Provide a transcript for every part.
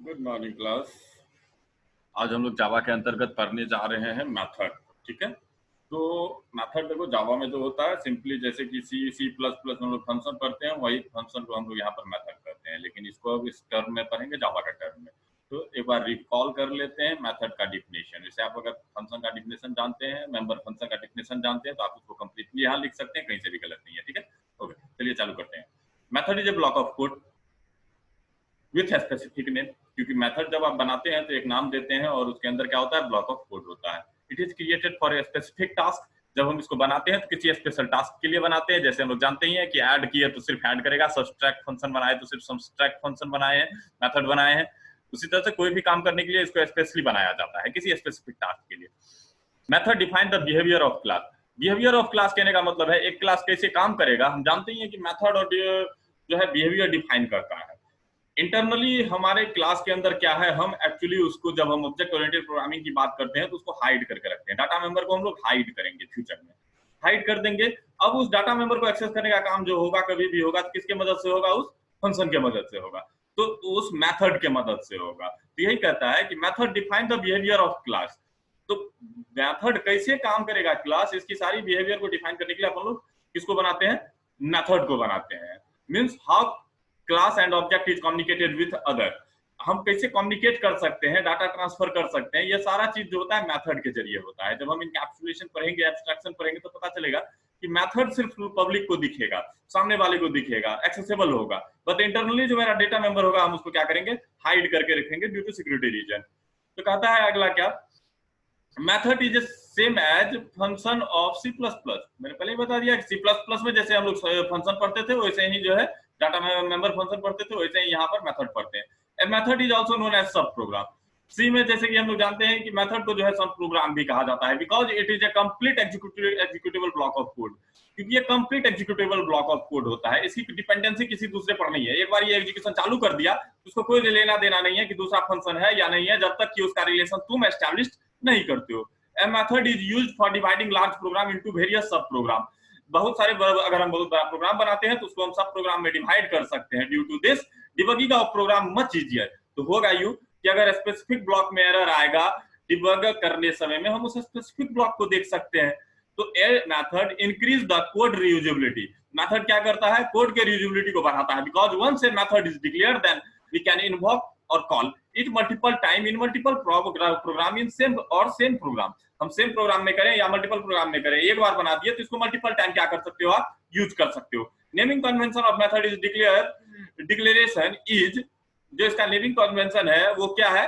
Good morning class. आज हम लोग जावा के अंतर्गत पढ़ने जा रहे हैं मेथड। ठीक है, तो मेथड देखो जावा में जो होता है सिंपली जैसे कि सी सी प्लस प्लस हम लोग फंक्शन पढ़ते हैं, वही फंक्शन को हम लोग यहाँ पर मेथड करते हैं, लेकिन इसको अब इस टर्म में पढ़ेंगे जावा का टर्म में। तो एक बार रिकॉल कर लेते हैं मेथड का डिफिनेशन। जैसे आप अगर फंक्शन का डिफिनेशन जानते हैं, मेंबर फंक्शन का डिफिनेशन जानते हैं, तो आप उसको कंप्लीटली यहाँ लिख सकते हैं, कहीं से भी गलत नहीं है। ठीक है, ओके, चलिए चालू करते हैं। Method is a block of code with specific name, क्योंकि मेथड जब आप बनाते हैं तो एक नाम देते हैं और उसके अंदर क्या होता है, ब्लॉक ऑफ कोड होता है। It is created for a specific task. जब हम इसको बनाते हैं तो किसी स्पेशल टास्क के लिए बनाते हैं। जैसे हम लोग जानते ही हैं कि ऐड किए तो सिर्फ ऐड करेगा, सब्सट्रैक्ट फंक्शन बनाए तो सिर्फ सब्सट्रैक्ट फंक्शन बनाए हैं, मेथड बनाए हैं। उसी तरह से कोई भी काम करने के लिए इसको स्पेशली बनाया जाता है किसी स्पेसिफिक टास्क के लिए। Method define the behaviour of class. Behaviour of class कहने का मतलब है एक क्लास कैसे काम करेगा। हम जानते ही हैं कि मेथड और जो है बिहेवियर डिफाइन करता है। इंटरनली हमारे क्लास के अंदर क्या है, हम एक्चुअली उसको जब हम ऑब्जेक्ट ओरिएंटेड प्रोग्रामिंग की बात करते हैं तो उसको हाइड करके रखते हैं। डाटा मेंबर को हम लोग हाइड करेंगे, फ्यूचर में हाइड कर देंगे। अब उस डाटा मेंबर को एक्सेस करने का काम जो होगा, कभी भी होगा, तो किसके मदद से होगा, उस फंक्शन के मदद से होगा, तो उस मेथड के मदद से होगा। तो यही कहता है कि method define the behaviour of class. तो मेथड कैसे काम करेगा क्लास, इसकी सारी बिहेवियर को डिफाइन करने के लिए अपन लोग किसको बनाते हैं, मेथड को बनाते हैं। Means how class and object is communicated with other. हम कैसे कम्युनिकेट कर सकते हैं, डाटा ट्रांसफर कर सकते हैं, ये सारा चीज जो होता है मेथड के जरिए होता है। जब हम इनकैप्सुलेशन पढ़ेंगे, एब्स्ट्रैक्शन पढ़ेंगे, तो पता चलेगा कि मेथड सिर्फ पब्लिक को दिखेगा, सामने वाले को दिखेगा, एक्सेसिबल होगा, बट इंटरनली जो मेरा डेटा मेंबर होगा हम उसको क्या करेंगे, हाइड करके रखेंगे ड्यू टू सिक्योरिटी रीजन। तो कहता है अगला क्या, method is same as function of C plus plus. मैंने पहले ही बता दिया कि सी प्लस प्लस में जैसे हम लोग फंक्शन पढ़ते थे, वैसे ही जो है डाटा मेंबर फंक्शन पढ़ते थे, वैसे ही यहाँ पर मेथड पढ़ते हैं। A method is also known as sub program. C में जैसे कि हम लोग जानते हैं कि मेथड को जो है सब प्रोग्राम भी कहा जाता है, because it is a complete executable block of code. क्योंकि ये complete executable block of code होता है, इसकी डिपेंडेंसी किसी दूसरे पर नहीं है। एक बार ये एग्जीक्यूशन चालू कर दिया तो उसको कोई लेना देना नहीं है कि दूसरा फंक्शन है या नहीं है, जब तक कि उसका रिलेशन तुम एस्टैब्लिश नहीं करते हो। A method is used for dividing large program into various sub program। बहुत सारे अगर हम बहुत बड़ा प्रोग्राम बनाते हैं तो उसको हम सब प्रोग्राम में डिवाइड कर सकते हैं। Due to this debugging of program much easier. तो होगा यू कि अगर स्पेसिफिक ब्लॉक में एरर आएगा, डिबग करने समय में हम उस स्पेसिफिक ब्लॉक को देख सकते हैं। तो a method increase the code reusability. Method क्या करता है, कोड के रियूजेबिलिटी को बढ़ाता है। Because once a method is declared then we can invoke or call it multiple time in multiple program in same or same program. हम same program में करें या मल्टीपल प्रोग्राम में करें, एक बार बना दिए तो इसको मल्टीपल टाइम क्या कर सकते हो, आप यूज कर सकते हो। Naming convention of method is declaration is, जो इसका नेमिंग कन्वेंशन है वो क्या है,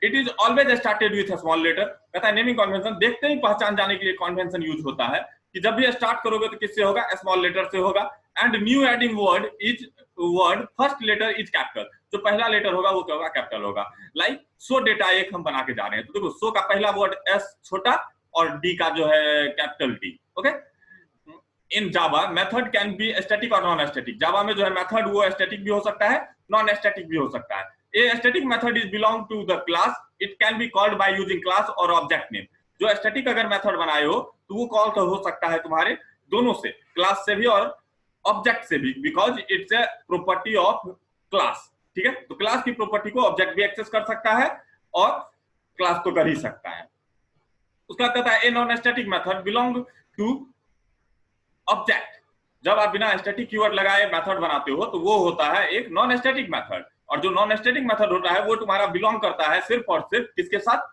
it is always started with small letter. कहता है नेमिंग कन्वेंशन देखते ही पहचान जाने के लिए कन्वेंशन यूज होता है कि जब भी स्टार्ट करोगे तो किससे होगा, स्मॉल लेटर से होगा। And new adding word first letter is capital. जो पहला लेटर होगा वो क्या होगा, कैपिटल होगा। लाइक सो डेटा एक हम बना के जा रहे हैं, तो देखो सो का पहला वर्ड एस छोटा और डी का जो है capital D. Okay, in Java method can be static और नॉन स्टैटिक। जावा में जो है मेथड वो स्टैटिक भी हो सकता है, नॉन स्टैटिक भी हो सकता है। A static method is belong to the class. It can be called by using class और object name। जो static अगर मेथड बनाए हो तो वो कॉल तो हो सकता है तुम्हारे दोनों से, क्लास से भी और ऑब्जेक्ट से भी, because it's a property of class. ठीक है, तो क्लास की प्रॉपर्टी को ऑब्जेक्ट भी एक्सेस कर सकता है और क्लास तो कर ही सकता है। उसका कहता है a non static method belong to object. जब आप बिना स्टैटिक कीवर्ड लगाए मेथड बनाते हो तो वो होता है एक नॉन स्टैटिक मेथड। और जो नॉन स्टैटिक मेथड होता है वो तुम्हारा बिलोंग करता है सिर्फ और सिर्फ किसके साथ,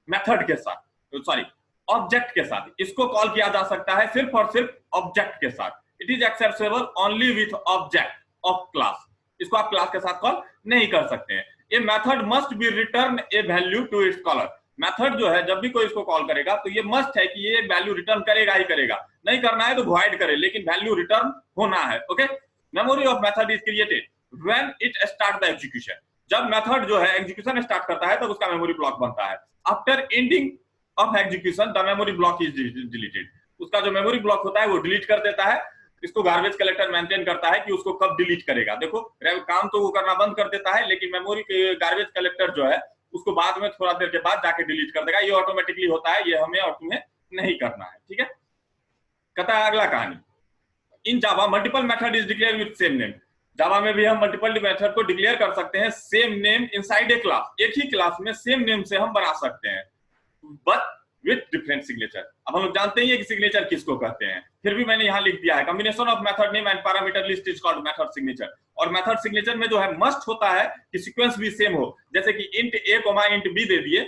मेथड के साथ, सॉरी ऑब्जेक्ट के साथ। इसको कॉल किया जा सकता है सिर्फ और सिर्फ ऑब्जेक्ट के साथ। It is acceptable only with object of class. इसको आप क्लास के साथ कॉल नहीं कर सकते हैं। ये method must be return a value to its caller. Method जो है जब भी कोई इसको कॉल करेगा तो ये मस्ट है कि ये वैल्यू रिटर्न करेगा ही करेगा, नहीं करना है तो वॉइड करे, लेकिन वैल्यू रिटर्न होना है। Okay, memory of method is created when it start the execution. जब मेथड जो है एग्जीक्यूशन स्टार्ट करता है तब उसका मेमोरी ब्लॉक बनता है। After ending of execution the memory block is deleted. उसका जो मेमोरी ब्लॉक होता है वो डिलीट कर देता है। इसको गार्बेज कलेक्टर मेंटेन करता है कि उसको कब डिलीट करेगा। देखो काम तो वो करना बंद कर देता है, लेकिन मेमोरी के गार्बेज कलेक्टर जो है उसको बाद में थोड़ा देर के बाद जाके डिलीट कर देगा। ये ऑटोमेटिकली होता है, ये हमें और तुम्हें नहीं करना है। ठीक है, कहता है अगला कहानी, in Java multiple method is declared with same name. Java में भी हम मल्टीपल मेथड को डिक्लेयर कर सकते हैं same name inside a class, एक ही क्लास में सेम नेम से हम बना सकते हैं, बट विथ डिफरेंट सिग्नेचर। अब हम लोग जानते ही है कि सिग्नेचर किसको कहते हैं, फिर भी मैंने यहां लिख दिया है combination of method name and parameter list is called method signature. और मेथड सिग्नेचर में जो है मस्ट होता है कि सीक्वेंस भी सेम हो, जैसे कि int a comma int B दे दिए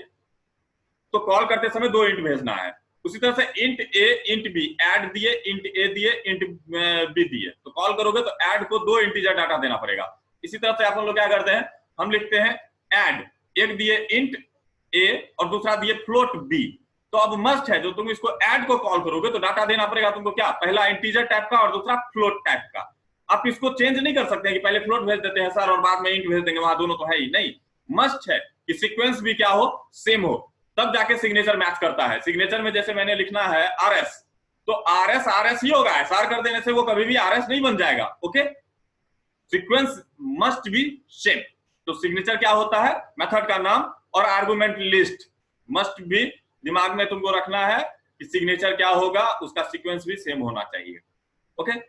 तो कॉल करते समय 2 इंट भेजना है, उसी तरह से इंट ए इंट बी ऐड दिए, इंट ए दिए इंट बी दिए, तो कॉल करोगे तो ऐड को 2 इंटीजर डाटा देना पड़ेगा। इसी तरह से आप लोग क्या करते हैं, हम लिखते हैं ऐड, एक दिए इंट ए और दूसरा दिए फ्लोट बी, तो अब मस्ट है जो तुम इसको ऐड को कॉल करोगे तो डाटा देना पड़ेगा तुमको क्या, पहला इंटीजर टाइप का और दूसरा फ्लोट टाइप का। आप इसको चेंज नहीं कर सकते कि पहले फ्लोट भेज देते हैं सर और बाद में इंट भेज देंगे, वहां दोनों तो है ही नहीं। मस्ट है कि सीक्वेंस भी क्या हो, सेम हो, तब जाके सिग्नेचर मैच करता है। सिग्नेचर में जैसे मैंने लिखना है आरएस, तो आरएस आरएस ही होगा, एसआर कर देने से वो कभी भी आरएस नहीं बन जाएगा। Okay, sequence must be same. तो सिग्नेचर क्या होता है, मेथड का नाम और आर्गुमेंट लिस्ट मस्ट भी दिमाग में तुमको रखना है कि सिग्नेचर क्या होगा, उसका सीक्वेंस भी सेम होना चाहिए। ओके,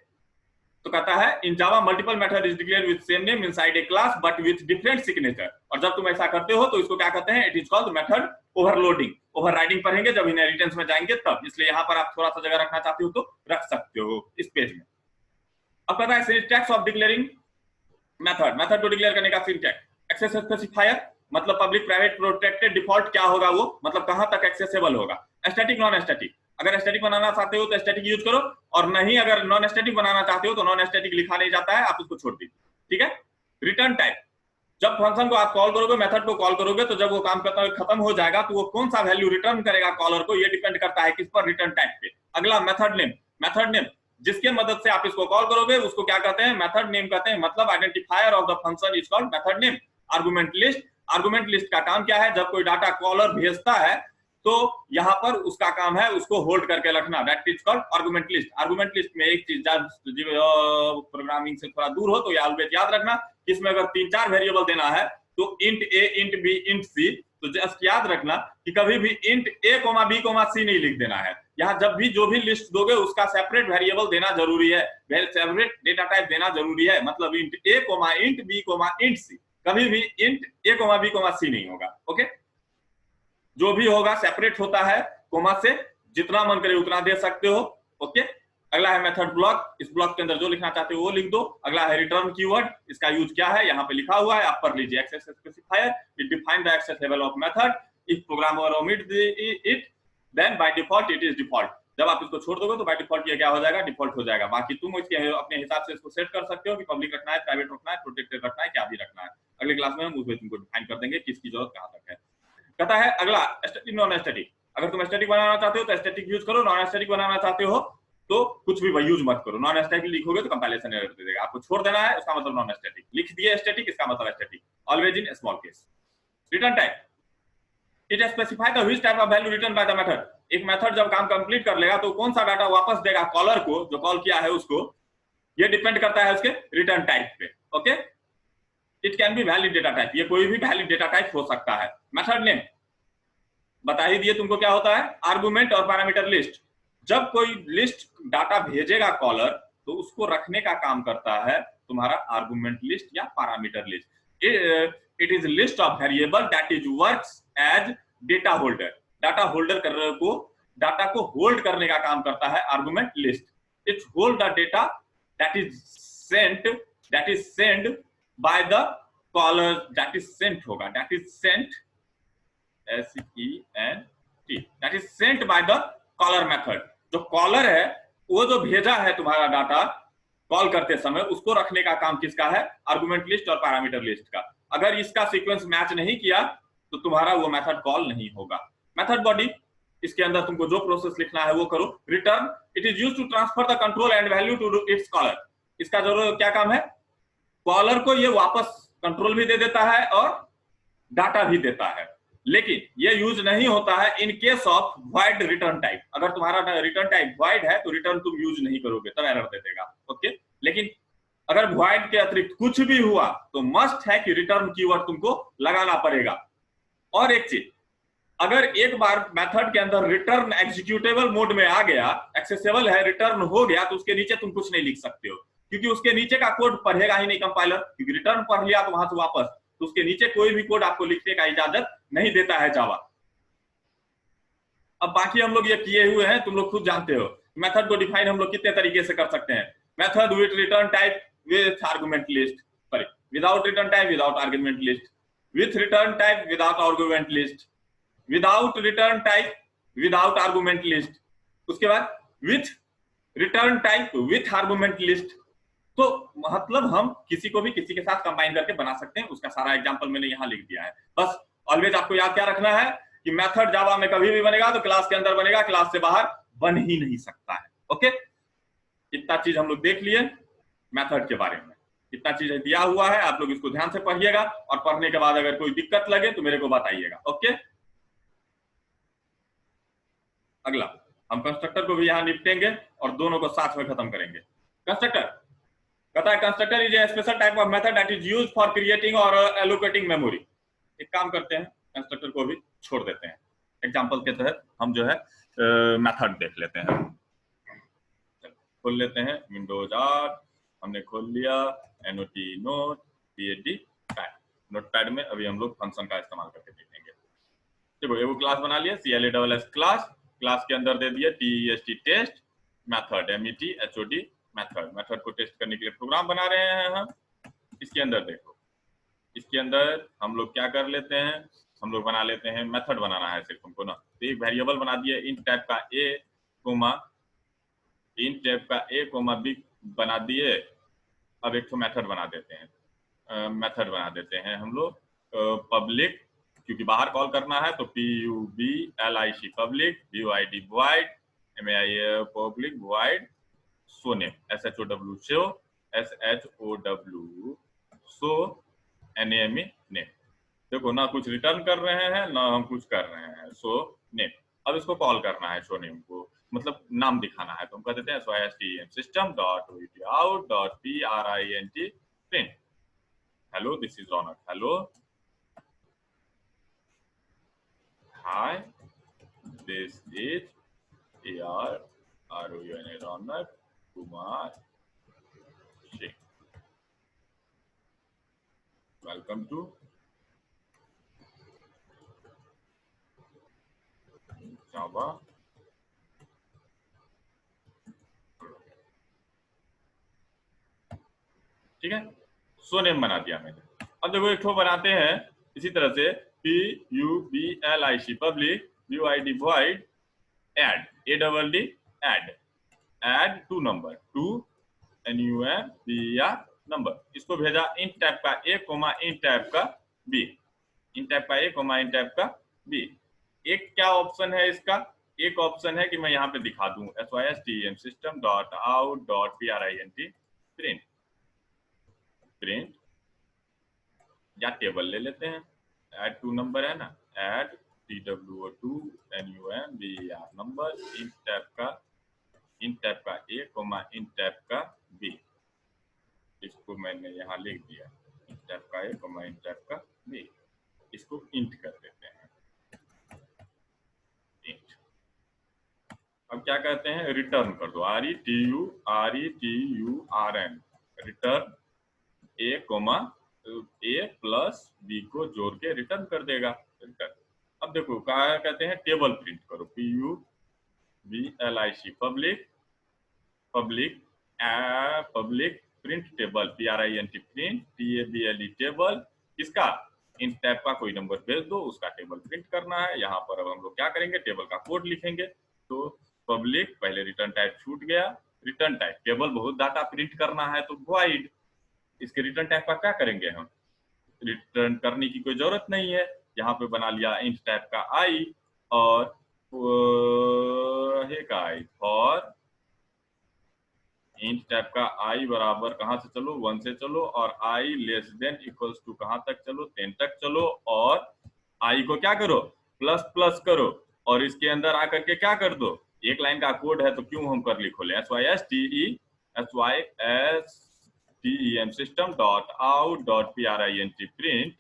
तो कहता है in Java multiple method is declared with same name inside a class but with different signature. और जब तुम ऐसा करते हो तो इसको क्या कहते हैं, it is called method overloading. Overriding पढ़ेंगे जब इनहेरिटेंस में जाएंगे तब, इसलिए यहां पर आप थोड़ा सा जगह रखना चाहते हो तो रख सकते हो इस पेज में। अब कहता है syntax of declaring method, method को डिक्लेयर करने का सिंटैक्स। एक्सेस स्पेसिफायर मतलब पब्लिक प्राइवेट प्रोटेक्टेड, डिफॉल्ट क्या होगा वो, मतलब कहां तक एक्सेसिबल होगा। स्टैटिक नॉन स्टैटिक, अगर स्टैटिक बनाना चाहते हो तो स्टैटिक यूज करो, और नहीं अगर नॉन स्टैटिक बनाना चाहते हो तो नॉन स्टैटिक लिखा नहीं जाता है, आप उसको छोड़ दीजिए। ठीक है। रिटर्न टाइप, जब फंक्शन को आप कॉल करोगे, मेथड को कॉल करोगे, तो जब वो काम खत्म हो जाएगा तो वो कौन सा वैल्यू रिटर्न करेगा कॉलर को, ये डिपेंड करता है किस पर, रिटर्न टाइप पे। अगला मेथड नेम, मेथड नेम जिसके मदद से आप इसको कॉल करोगे उसको क्या कहते हैं, मेथड नेम कहते हैं, मतलब identifier of the function is called method name. Argument list, argument list का काम क्या है, जब कोई डाटा कॉलर भेजता है तो यहां पर उसका काम है उसको होल्ड करके रखना, that is called argument list. Argument list में एक चीज प्रोग्रामिंग से थोड़ा दूर हो तो ये ऑलवेज याद रखना, इसमें अगर 3-4 वेरिएबल देना है तो इंट ए इंट बी इंट सी, तो जस्ट याद रखना कि कभी भी int a comma b comma c नहीं लिख देना है। यहाँ जब भी जो भी लिस्ट दोगे उसका सेपरेट वेरिएबल देना जरूरी है, सेपरेट डेटा टाइप देना जरूरी है, मतलब int a comma int b comma int c, कभी भी int a comma b comma c नहीं होगा। ओके, जो भी होगा सेपरेट होता है, कोमा से जितना मन करे उतना दे सकते हो। ओके, अगला है मेथड ब्लॉक, इस ब्लॉक के अंदर जो लिखना चाहते हो वो लिख दो। अगला है रिटर्न कीवर्ड, इसका यूज क्या है यहाँ पे लिखा हुआ है, आप पढ़ लीजिए। Access specifier, it define the access level of method, if programmer omit it then by default it is default. जब आप इसको छोड़ दोगे तो बाय डिफॉल्ट ये क्या हो जाएगा, डिफॉल्ट हो जाएगा। बाकी तुम इसके अपने हिसाब से इसको सेट कर सकते हो कि पब्लिक रखना है, प्राइवेट रखना है, प्रोटेक्टेड रखना है, क्या भी रखना है। अगले क्लास में हम उसमें तुमको डिफाइन कर देंगे किसकी जरूरत कहां तक है। कहता है अगला स्टैटिक नॉन स्टैटिक, अगर तुम स्टैटिक बनाना चाहते हो तो स्टैटिक यूज करो, नॉन स्टैटिक बनाना चाहते हो तो कुछ भी यूज मत करो। नॉन स्टैटिक लिखोगे तो कंपाइलेशन एरर दे देगा, आपको छोड़ देना है, उसका मतलब नॉन स्टैटिक। लिख दिए स्टैटिक, इसका मतलब static, always in small case. Return type, it specify the which type of value return by the method. एक मेथड जब काम कंप्लीट कर लेगा तो कौन सा डाटा वापस देगा कॉलर को, जो कॉल किया है उसको, ये डिपेंड करता है उसके रिटर्न टाइप पे। Okay, it can be valid data type, ये कोई भी वैलिड डेटा टाइप हो सकता है। मेथड नेम बता ही दिए तुमको क्या होता है, आर्गुमेंट और पैरामीटर लिस्ट। जब कोई लिस्ट डाटा भेजेगा कॉलर तो उसको रखने का काम करता है तुम्हारा आर्गुमेंट लिस्ट या parameter list. It is list of variable that is works as data holder. Data holder को डाटा को होल्ड करने का काम करता है argument list. It hold the data that is send by the caller, that is sent होगा, that is sent SENT, that is sent by the caller method. जो caller है वो जो भेजा है तुम्हारा डाटा कॉल करते समय, उसको रखने का काम किसका है, आर्गुमेंट लिस्ट और पैरामीटर लिस्ट का। अगर इसका सीक्वेंस मैच नहीं किया तो तुम्हारा वो मेथड कॉल नहीं होगा। मेथड बॉडी, इसके अंदर तुमको जो प्रोसेस लिखना है वो करो। Return, it is used to transfer the control and value to its caller. इसका जरूर क्या काम है, कॉलर को ये वापस कंट्रोल भी दे देता है और डाटा भी देता है, लेकिन ये यूज नहीं होता है in case of void return type. अगर तुम्हारा रिटर्न टाइप वॉइड है तो रिटर्न तुम यूज नहीं करोगे, तब एरर दे देगा। ओके, लेकिन अगर वॉइड के अतिरिक्त कुछ भी हुआ तो मस्ट है कि रिटर्न कीवर्ड तुमको लगाना पड़ेगा। और एक चीज, अगर एक बार मेथड के अंदर रिटर्न एग्जीक्यूटेबल मोड में आ गया, एक्सेसिबल है, रिटर्न हो गया, तो उसके नीचे तुम कुछ नहीं लिख सकते हो। क्योंकि उसके नीचे का कोड पढ़ेगा ही नहीं कंपाइलर, क्योंकि रिटर्न पढ़ लिया तो वहां से वापस, तो उसके नीचे कोई भी कोड आपको लिखने का इजाजत नहीं देता है जावा। अब बाकी हम लोग ये किए हुए हैं, तुम लोग खुद जानते हो मेथड को डिफाइन हम लोग कितने तरीके से कर सकते हैं। Method with return type with argument list, sorry without return type without argument list, with return type without argument list, without return type without argument list, उसके बाद with return type with argument list. तो मतलब हम किसी को भी किसी के साथ कंबाइन करके बना सकते हैं, उसका सारा एग्जांपल मैंने यहां लिख दिया है। बस ऑलवेज आपको याद क्या रखना है कि मेथड जावा में कभी भी बनेगा तो क्लास के अंदर बनेगा, क्लास से बाहर बन ही नहीं सकता है। ओके, इतना चीज हम लोग देख लिए मेथड के बारे में, इतना चीज दिया हुआ है, आप लोग इसको ध्यान से पढ़िएगा और पढ़ने के बाद अगर कोई दिक्कत लगे तो मेरे को बताइएगा। ओके, अगला हम कंस्ट्रक्टर को भी यहां निपटेंगे और दोनों को साथ में खत्म करेंगे। कंस्ट्रक्टर कहता है constructor is a special type of method that is used for creating और एलोकेटिंग मेमोरी। एक काम करते हैं, कंस्ट्रक्टर को भी छोड़ देते हैं, एग्जांपल के तहत हम जो है मेथड देख लेते हैं। खोल लेते हैं विंडोज 8, हमने खोल लिया NOT note PAD pad, notepad में अभी हम लोग फंक्शन का इस्तेमाल करके देखेंगे। देखो एगो क्लास बना लिया CLASS क्लास, क्लास के अंदर दे दिया TEST test method METHOD method, method को टेस्ट करने के लिए प्रोग्राम बना रहे हैं हम। इसके अंदर देखो, इसके अंदर हम लोग क्या कर लेते हैं, हम लोग बना लेते हैं मेथड बनाना है सिर्फ हमको ना, तो एक वेरिएबल बना दिए int टाइप का a कोमा int टाइप का a कोमा b बना दिए। अब एक तो मेथड बना देते हैं, मेथड बना देते हैं हम लोग पब्लिक, क्योंकि बाहर कॉल करना है तो PUBLIC public, VOID void, MAI public void show name SHOW show, SHOW show NAME name. देखो ना कुछ रिटर्न कर रहे हैं ना हम कुछ कर रहे हैं, शो नेम। अब इसको कॉल करना है शो नेम को, मतलब नाम दिखाना है, तो हम कह देते हैं SYSTEM system.out.print print hello this is Ronak, hello hi this is Ronak Kumar Singh, welcome to Java ठीक है, सो नेम बना दिया मैंने। अब देखो एक ठो बनाते हैं इसी तरह से PUBLIC public VOID void add ADD add two number, two NUMBR number, इसको भेजा int टाइप का a कोमा int टाइप का b, int टाइप का a कोमा int टाइप का b। एक क्या ऑप्शन है इसका, एक ऑप्शन है कि मैं यहाँ पे दिखा दूं SYSTEM system.out.print print प्रिंट, या टेबल ले लेते हैं, ऐड टू नंबर है ना, add TWO2 NUMBR number int type का a कोमा int टाइप का b, इसको मैंने यहाँ लिख दिया int टाइप का a कोमा int टाइप का b, इसको int कर देते हैं int। अब क्या कहते हैं, रिटर्न कर दो RETURN return a comma a plus b को जोड़ के रिटर्न कर देगा रिटर्न। अब देखो क्या कहते हैं, टेबल प्रिंट करो PUBLIC public public print table PRINT print TABLE table, इसका इन टाइप का कोई नंबर भेज दो, उसका टेबल प्रिंट करना है। यहाँ पर अब हम लोग क्या करेंगे, टेबल का कोड लिखेंगे। तो पब्लिक पहले रिटर्न टाइप छूट गया, रिटर्न टाइप टेबल बहुत डाटा प्रिंट करना है तो void, इसके रिटर्न टाइप का क्या करेंगे, हम रिटर्न करने की कोई जरूरत नहीं है, यहाँ पे बना लिया int टाइप का i और i और int टाइप का i बराबर कहाँ से चलो 1 से चलो, और i less than equals to कहाँ तक चलो 10 तक चलो, और i को क्या करो प्लस प्लस करो, और इसके अंदर आकर के क्या कर दो, एक लाइन का कोड है तो क्यों हम कर लिखो ले SYSTEM system.out.print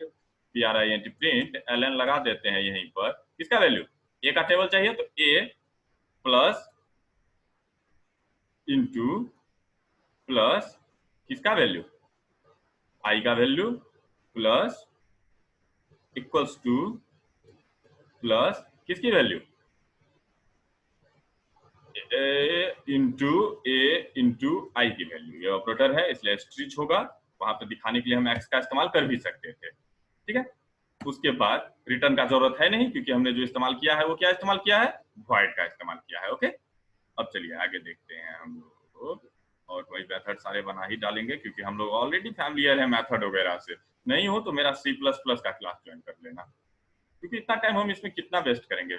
print ln लगा देते हैं यहीं पर, किसका वैल्यू a का टेबल चाहिए तो a प्लस इंटू प्लस किसका वैल्यू, आई का value plus equals two plus किसकी वैल्यू, इंटू आई की वैल्यू। ये ऑपरेटर है इसलिए स्ट्रिच होगा, वहां पे दिखाने के लिए हम एक्स का इस्तेमाल कर भी सकते थे, ठीक है। उसके बाद रिटर्न का जरूरत है नहीं, क्योंकि हमने जो इस्तेमाल किया है वो क्या इस्तेमाल किया है, वॉइड का इस्तेमाल किया है। ओके, अब चलिए आगे देखते हैं हम लोग, और वही मेथड सारे बना ही डालेंगे, क्योंकि हम लोग ऑलरेडी फैमिलियर है मेथड वगैरह से। नहीं हो तो मेरा C++ का क्लास ज्वाइन कर लेना, क्योंकि इतना टाइम हम इसमें कितना वेस्ट करेंगे।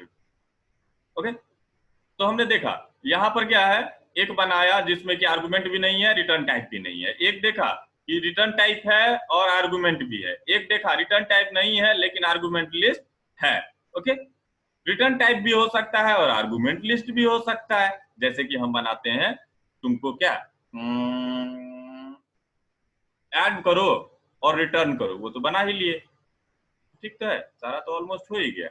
ओके, तो हमने देखा यहाँ पर क्या है, एक बनाया जिसमें कि आर्गुमेंट भी नहीं है, रिटर्न टाइप भी नहीं है। एक देखा कि रिटर्न टाइप है और आर्गुमेंट भी है। एक देखा रिटर्न टाइप नहीं है लेकिन आर्गुमेंट लिस्ट है। ओके, रिटर्न टाइप भी हो सकता है और आर्गुमेंट लिस्ट भी हो सकता है। जैसे कि हम बनाते हैं, तुमको क्या ऐड करो और रिटर्न करो, वो तो बना ही लिए, ठीक तो है, सारा तो ऑलमोस्ट हो ही गया।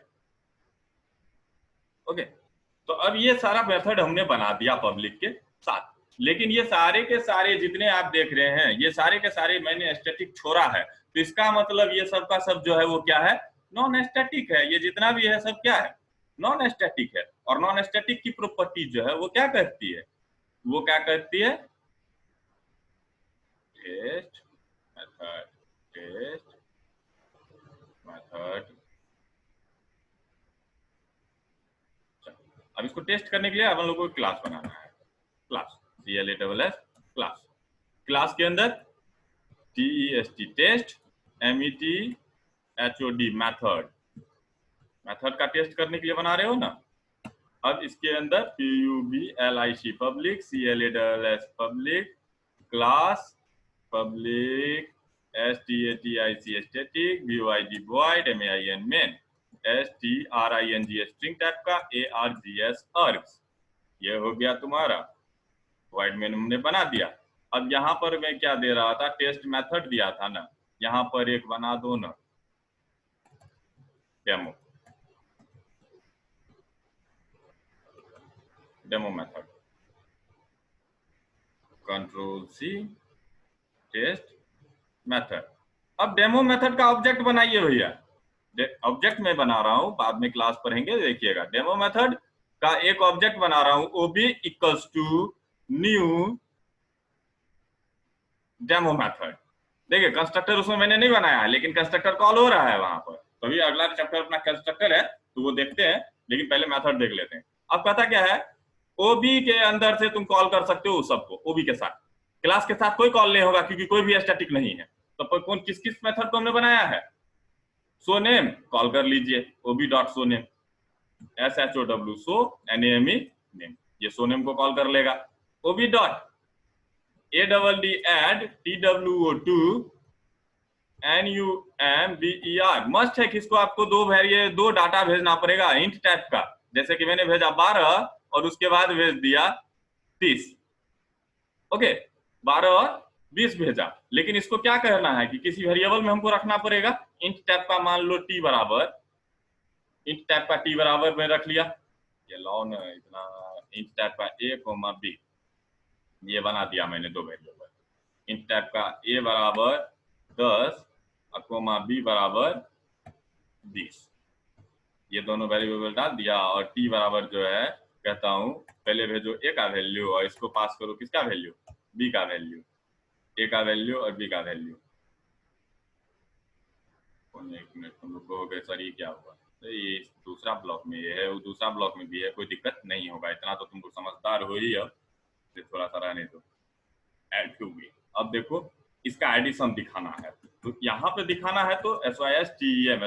ओके, तो अब ये सारा मेथड हमने बना दिया पब्लिक के साथ, लेकिन ये सारे के सारे जितने आप देख रहे हैं, ये सारे के सारे मैंने स्टैटिक छोड़ा है, तो इसका मतलब ये सब का सब जो है वो क्या है, नॉन स्टैटिक है। ये जितना भी है सब क्या है, नॉन स्टैटिक है। और नॉन स्टैटिक की प्रॉपर्टी जो है वो क्या कहती है, वो क्या कहती है, टेस्ट मेथड, टेस्ट मेथड। अब इसको टेस्ट करने के लिए हम लोगों को क्लास बनाना है, क्लास CLASS क्लास। क्लास के अंदर TEST test, METHOD method, method का टेस्ट करने के लिए बना रहे हो ना। अब इसके अंदर PUBLIC public, CLASS public, class public, STATIC static, VOID void, MAIN main, STRING string type का, ARGS आर्ग्स। ये हो गया तुम्हारा वाइड मेन हमने बना दिया। अब यहाँ पर मैं क्या दे रहा था, टेस्ट मेथड दिया था ना, यहाँ पर एक बना दो ना demo, demo method, Ctrl+C test method. अब डेमो मेथड का ऑब्जेक्ट बनाइए भैया, ऑब्जेक्ट मैं बना रहा हूं, बाद में क्लास पढ़ेंगे, देखिएगा। डेमो मेथड का एक ऑब्जेक्ट बना रहा हूं, OB equals to new demo method. देखिए कंस्ट्रक्टर उसमें मैंने नहीं बनाया है, लेकिन कंस्ट्रक्टर कॉल हो रहा है वहां पर। तभी अगला चैप्टर अपना कंस्ट्रक्टर है तो वो देखते हैं, लेकिन पहले मेथड देख लेते हैं। अब कहता क्या है, ओबी के अंदर से तुम कॉल कर सकते हो सबको, ओबी के साथ, क्लास के साथ कोई कॉल नहीं होगा क्योंकि कोई भी स्टैटिक नहीं है। तो कौन किस किस मेथड को हमने बनाया है, सो नेम कॉल कर लीजिए, OB dot show name, SHOW show NAME name, ये सो नेम को कॉल कर लेगा। OB dot ADD add TWO2 NUMBER, must है कि इसको आपको दो डाटा भेजना पड़ेगा इंट टाइप का, जैसे कि मैंने भेजा 12 और उसके बाद भेज दिया 30। ओके, 12 और 20 भेजा, लेकिन इसको क्या करना है कि किसी वेरिएबल में हमको रखना पड़ेगा इंट टाइप का, मान लो t बराबर, इंट टाइप का t बराबर में रख लिया, ये लॉन इतना, इंट टाइप का A, B, ये बना दिया मैंने दो वेरिएबल। इंट टाइप का A बराबर 10 B बराबर 20, ये दोनों वेरिएबल डाल दिया। और t बराबर जो है कहता हूं पहले भेजो A का वैल्यू और इसको पास करो किसका वैल्यू, B का वैल्यू, A का वैल्यू और B का वैल्यू। एक मिनट तुम लोग कहोगे सर ये क्या हुआ, तो ये दूसरा ब्लॉक में ये है, वो दूसरा ब्लॉक में भी है, कोई दिक्कत नहीं होगा, इतना तो तुमको समझदार हो ही। अब थोड़ा सा रहने दो, ऐड टू बी। अब देखो इसका एडिशन दिखाना है, तो यहाँ पे दिखाना है तो SYSTEM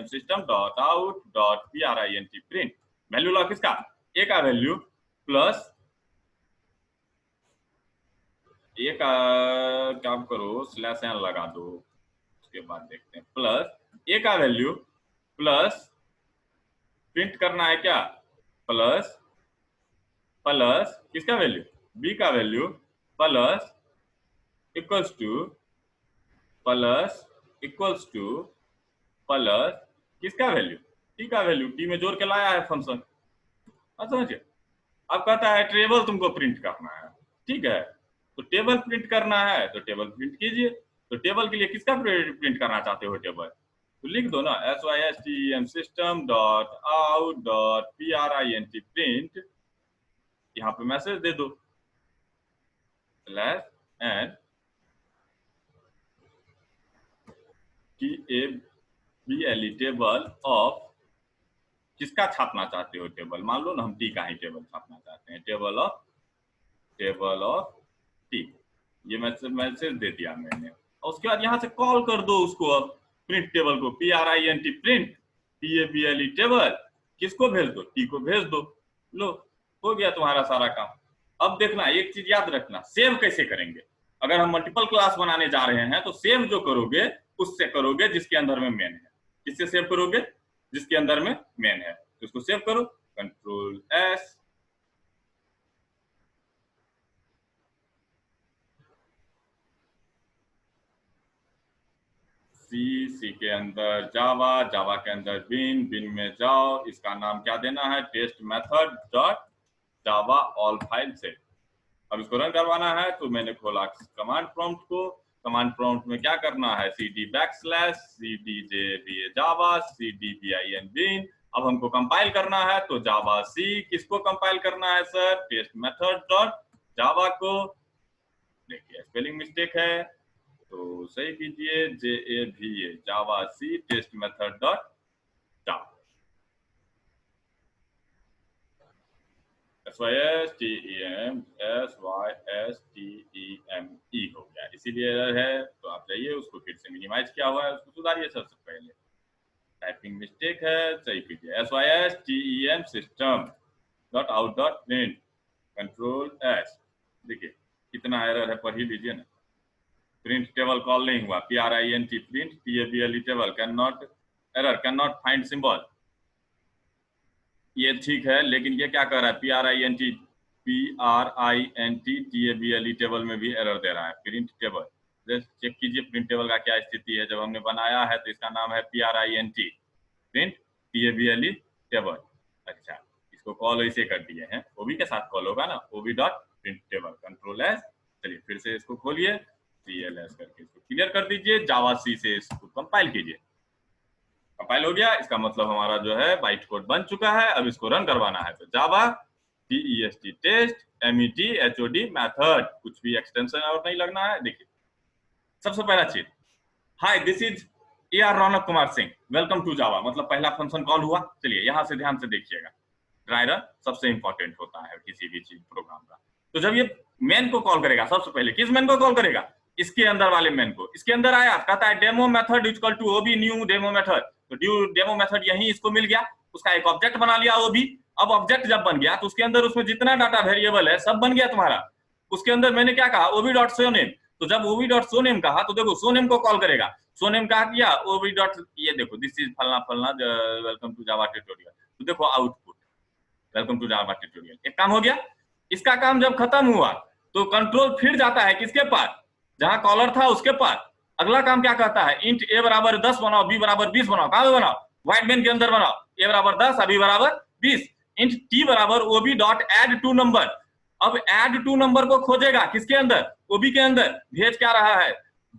system dot out dot PRINT print, value log किसका, A का वैल्यू प्लस A का काम करो /n लगा दो, उसके बाद देखते हैं प्लस A का वैल्यू प्लस प्रिंट करना है क्या, प्लस प्लस किसका वैल्यू, B का value plus equals two plus equals two plus किसका वैल्यू, T का वैल्यू, T में जोड़ के लाया है फंक्शन, समझिए। अब कहता है ट्रेबल तुमको प्रिंट करना है, ठीक है। तो टेबल प्रिंट करना है तो टेबल प्रिंट कीजिए। तो टेबल के लिए किसका प्रिंट करना चाहते हो टेबल, तो लिख दो ना system system dot out dot print print, यहाँ पे मैसेज दे दो slash and table table of, किसका छापना चाहते हो टेबल, मान लो ना हम टी का ही टेबल छापना चाहते हैं, टेबल ऑफ टी, ये मैसेज दे दिया मैंने। और उसके बाद यहाँ से कॉल कर दो उसको, अब प्रिंट टेबल को print table टेबल, किसको भेज दो, टी को भेज दो। लो हो गया तुम्हारा सारा काम। अब देखना एक चीज याद रखना, सेव कैसे करेंगे। अगर हम मल्टीपल क्लास बनाने जा रहे हैं तो सेव जो करोगे उससे करोगे जिसके अंदर में मेन है। किससे सेव करोगे, जिसके अंदर में मेन है, तो इसको सेव करो कंट्रोल एस, सी के अंदर जावा, जावा के अंदर बिन में जाओ, इसका नाम क्या देना है, test method dot Java all file से। अब इसको रन करवाना है तो मैंने खोला कमांड प्रॉम्प्ट को, कमांड प्रॉम्प्ट में क्या करना है cd जावा cd bin। अब हमको कंपाइल करना है तो जावा सी, किसको कंपाइल करना है sir, test method dot Java को। देखिए स्पेलिंग मिस्टेक है तो सही कीजिए, JAVA javac test method dot Java, SYSTEME हो गया, इसीलिए एरर है। तो आप जाइए उसको फिर से मिनिमाइज किया हुआ है उसको सुधारिए सबसे पहले, टाइपिंग मिस्टेक है, सही कीजिए SYSTEM system dot out dot print control S. देखिए कितना एरर है, पढ़ ही लीजिए ना। प्रिंट टेबल कॉल नहीं हुआ, print print table table can not, error can not find symbol, ये ठीक है, लेकिन ये क्या कर रहा है print table टेबल में भी एरर दे रहा है। प्रिंट टेबल चेक कीजिए, प्रिंट टेबल का क्या स्थिति है। जब हमने बनाया है तो इसका नाम है print table टेबल। अच्छा इसको कॉल ऐसे कर दिए हैं, ओबी के साथ कॉल होगा ना, OB dot print table control S. चलिए फिर से इसको खोलिए, CLS करके इसको क्लियर कर दीजिए, जावा सी से इसको कंपाइल कीजिए। कंपाइल हो गया, इसका मतलब हमारा जो है बाइट कोड बन चुका है। अब इसको रन करवाना है तो जावा टेस्ट METHOD मेथड, कुछ भी एक्सटेंशन और नहीं लगना है। देखिए सबसे पहला चीज, hi this is AR Raunak Kumar Singh, welcome to Java, मतलब पहला फंक्शन कॉल हुआ। चलिए यहाँ से ध्यान से देखिएगा, ड्राई रन सबसे इंपॉर्टेंट होता है किसी भी चीज प्रोग्राम का। तो जब ये मेन को कॉल करेगा, सबसे पहले किस मेन को कॉल करेगा, इसके अंदर वाले मेन को। इसके अंदर आया, कहता है demo method equal to OB new demo method, तो डेमो मेथड यही इसको मिल गया, उसका एक ऑब्जेक्ट बना लिया ओबी। अब ऑब्जेक्ट जब बन गया तो उसके अंदर उसमें जितना डाटा वेरिएबल है सब बन गया तुम्हारा। उसके अंदर मैंने क्या कहा, ओबी डॉट सोनेम, तो जब ओबी डॉट सोनेम कहा तो देखो सोनेम को कॉल करेगा, सोनेम कहा किया ओबी डॉट, ये देखो दिस इज फलना फलना वेलकम टू जावा ट्यूटोरियल, तो देखो output welcome to Java tutorial. एक काम हो गया। इसका काम जब खत्म हुआ तो कंट्रोल फिर जाता है किसके पास, जहां कॉलर था उसके पास। अगला काम क्या कहता है, इंट a बराबर 10 बनाओ, b बराबर 20 बनाओ। कहां बनाओ, व्हाइट मेन के अंदर बनाओ, a बराबर 10 b बराबर 20। इंट t बराबर ob dot add two number. अब एड टू नंबर को खोजेगा किसके अंदर, ob के अंदर। भेज क्या रहा है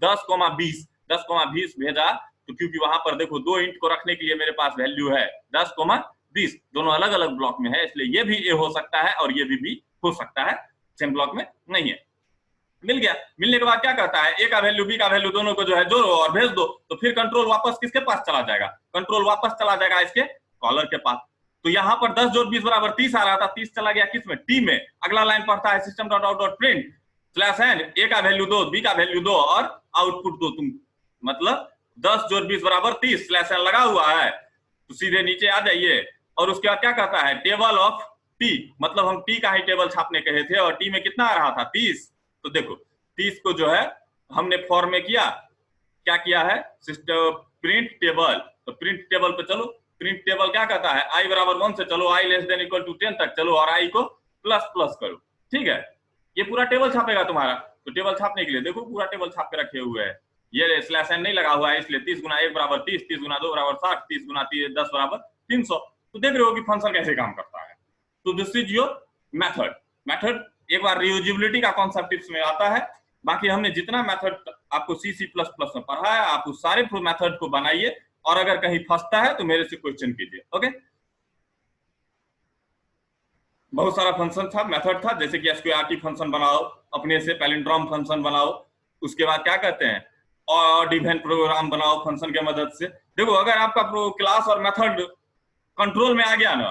10,20, 10,20 भेजा, तो क्योंकि वहां पर देखो दो इंट को रखने के लिए मेरे पास वैल्यू है 10,20, दोनों अलग अलग ब्लॉक में है, इसलिए ये भी a हो सकता है और ये भी हो सकता है, सेम ब्लॉक में नहीं है। मिल गया, मिलने के बाद क्या कहता है, ए का वैल्यू बी का वैल्यू दोनों को जो है जोड़ो और भेज दो, तो फिर कंट्रोल वापस किसके पास चला जाएगा, कंट्रोल वापस चला जाएगा इसके कॉलर के पास। तो यहाँ पर 10 जोड़ 20 बराबर 30 आ रहा था, 30 चला गया किसमें, टी में। अगला लाइन पढ़ता है system dot out dot print slash n, a का वैल्यू दो, बी का वैल्यू दो और आउटपुट दो तुम, मतलब 10 जोड़ 20 बराबर 30 स्लैश एन लगा हुआ है, तो सीधे नीचे आ जाइए। और उसके बाद क्या कहता है, टेबल ऑफ टी, मतलब हम टी का ही टेबल छापने कहे थे और टी में कितना आ रहा था 30, तो देखो 30 को जो है हमने फॉर्म में किया, क्या किया है सिस्टम प्रिंट टेबल, तो प्रिंट टेबल पे चलो। प्रिंट टेबल क्या कहता है, i बराबर 1 से चलो, i less than equal to 10 तक चलो और i को प्लस प्लस करो। ठीक है, ये पूरा टेबल छापेगा तुम्हारा। तो टेबल छापने के लिए देखो पूरा टेबल छाप के रखे हुए है, ये स्लैश एन नहीं लगा हुआ है, इसलिए 30 गुना 1 बराबर 30, 30 गुना 2 बराबर 60, 30 गुना 10 बराबर 300। तो देख रहे हो कि फंक्शन कैसे काम करता है। तो this is your method. Method एक बार रियूजिबिलिटी का कॉन्सेप्ट इसमें आता है। बाकी हमने जितना मेथड आपको C++ में पढ़ा है, आप उस सारे मेथड को बनाइए, और अगर कहीं फंसता है तो मेरे से क्वेश्चन कीजिए। ओके, बहुत सारा फंक्शन था, मेथड था, जैसे कि स्क्वायरटी फंक्शन बनाओ अपने से, पैलिंड्रोम फंक्शन बनाओ, उसके बाद क्या कहते हैं, और डिफरेंट प्रोग्राम बनाओ फंक्शन के मदद से। देखो, अगर आपका क्लास और मेथड कंट्रोल में आ गया ना,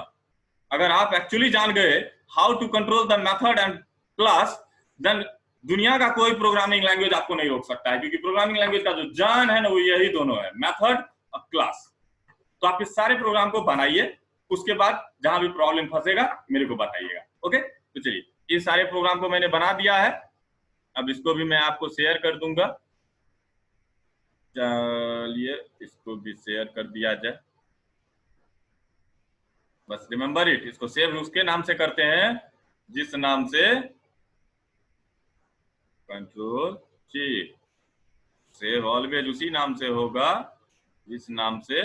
अगर आप एक्चुअली जान गए how to control the method and class, then दुनिया का कोई प्रोग्रामिंग लैंग्वेज आपको नहीं रोक सकता है, क्योंकि प्रोग्रामिंग लैंग्वेज का जो जान है ना, वो यही दोनों है, मेथड और क्लास। तो आप इस सारे प्रोग्राम को बनाइए, उसके बाद जहां भी प्रॉब्लम फंसेगा मेरे को बताइएगा। ओके, तो चलिए, ये सारे प्रोग्राम को मैंने बना दिया है, अब इसको भी मैं आपको शेयर कर दूंगा। चलिए, इसको भी शेयर कर दिया जाए। बस रिमेंबर इट, इसको सेव उसके नाम से करते हैं जिस नाम से कंट्रोल ची, सेव ऑलवेज उसी नाम से होगा जिस नाम से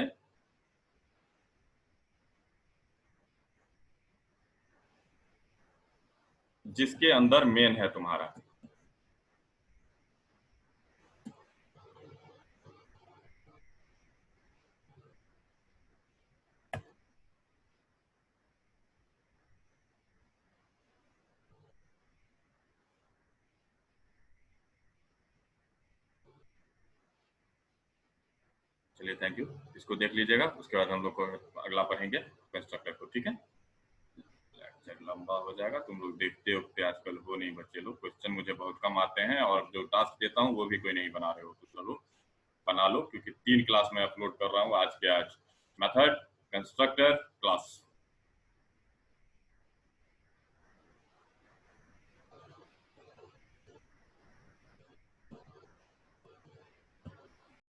जिसके अंदर मेन है तुम्हारा। चलिए, थैंक यू, इसको देख लीजिएगा, उसके बाद हम लोग को अगला पढ़ेंगे कंस्ट्रक्टर को। ठीक है, लेक्चर लंबा हो जाएगा, तुम लोग देखते उखते आजकल हो नहीं बच्चे लोग, क्वेश्चन मुझे बहुत कम आते हैं, और जो टास्क देता हूँ वो भी कोई नहीं बना रहे हो, तो चलो बना लो, क्योंकि 3 क्लास में अपलोड कर रहा हूँ आज के आज, मेथड, कंस्ट्रक्टर, क्लास।